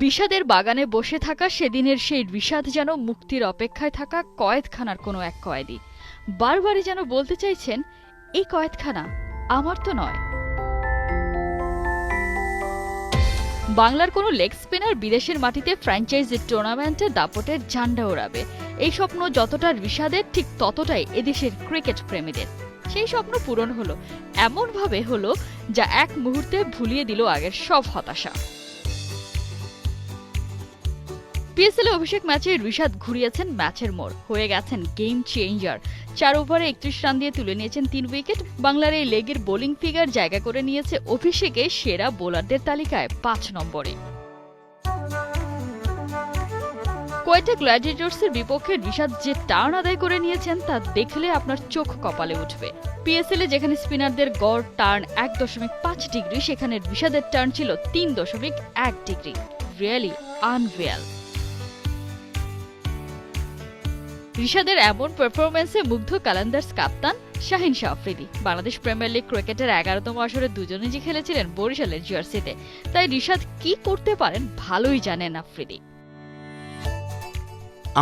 বিষাদের বাগানে বসে থাকা সেদিনের সেই বিষাদ যেন মুক্তির অপেক্ষায় থাকা কয়েদখানার কোনো এক কয়েদি। বারবারই যেন বলতে চাইছেন, এই কয়েদখানা আমার তো নয়। বাংলার কোনো লেগ স্পিনার বিদেশের মাটিতে ফ্র্যাঞ্চাইজি টুর্নামেন্টে দাপটের ঝান্ডা ওড়াবে, এই স্বপ্ন যতটা বিষাদের ঠিক ততটাই এদেশের ক্রিকেট প্রেমীদের। সেই স্বপ্ন পূরণ হলো, এমনভাবে হলো যা এক মুহূর্তে ভুলিয়ে দিল আগের সব হতাশা। পিএসএল অভিষেক ম্যাচে ঋষাদ ঘুরিয়েছেন ম্যাচের মোড়, হয়ে গেছেন গেম চেঞ্জার। 4 ওভারে 31 রান দিয়ে তুলে নিয়েছেন 3 উইকেট। বাংলার এই লেগের বোলিং ফিগার জায়গা করে নিয়েছে অভিষেকে সেরা বোলারদের তালিকায় 5 নম্বরে। কোয়েটা গ্ল্যাডিয়েটর্সের বিপক্ষে ঋষাদ যে টার্ন আদায় করে নিয়েছেন তা দেখলে আপনার চোখ কপালে উঠবে। পিএসএল এ যেখানে স্পিনারদের গড় টার্ন 1.5 ডিগ্রি, সেখানে ঋষাদের টার্ন ছিল 3.1 ডিগ্রি। Really unreal. ঋষাদের এমন পারফরম্যান্সে মুগ্ধ কালান্দার্স কাপ্তান শাহিন শাহ আফ্রিদি। বাংলাদেশ প্রিমিয়ার লিগ ক্রিকেটের 11তম আসরে দুজনেই যে খেলেছিলেন বরিশালের জার্সিতে, তাই ঋষাদ কি করতে পারেন ভালোই জানেন আফ্রিদি।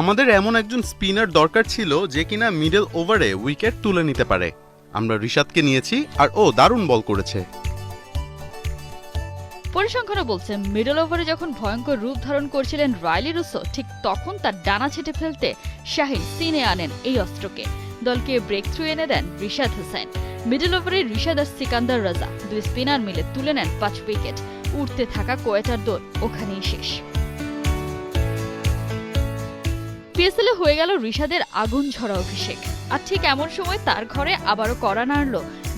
আমাদের এমন একজন স্পিনার দরকার ছিল যে কিনা মিডল ওভারে উইকেট তুলে নিতে পারে। আমরা ঋষাদকে নিয়েছি আর ও দারুণ বল করেছে। পরিসংখ্যানও বলছে, মিডল ওভারে যখন ভয়ঙ্কর রূপ ধারণ করছিলেন রাইলি রুসো, ঠিক তখন তার ডানা ছেটে ফেলতে শাহিন সিনে আনেন এই অস্ত্রকে। দলকে ব্রেক থ্রু এনে দেন রিশাদ হোসেন। মিডল ওভারে রিশাদ আর সিকান্দার রাজা দুই স্পিনার মিলে তুলে নেন 5 উইকেট। উঠতে থাকা কোয়েটার দৌড় ওখানেই শেষ। পিএসএল হয়ে গেল ঋষাদের আগুন ঝরা অভিষেক। আর ঠিক এমন সময় তার ঘরে আবারও কড়া নাড়ল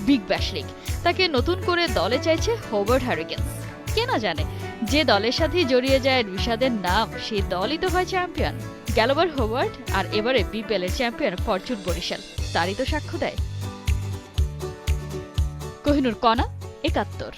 বিগ ব্যাশ লিগ। তাকে নতুন করে দলে চাইছে হোবার্ট হ্যারিকেন্স। কে না জানে, যে দলের সাথে জড়িয়ে যায় ঋষাদের নাম, সেই দলই তো হয় চ্যাম্পিয়ন। গেলবার হোবার্ট আর এবারে বিপিএল এর চ্যাম্পিয়ন ফরচুন বরিশাল, তারই তো সাক্ষ্য দেয়। কোহিনুর কণা, 71।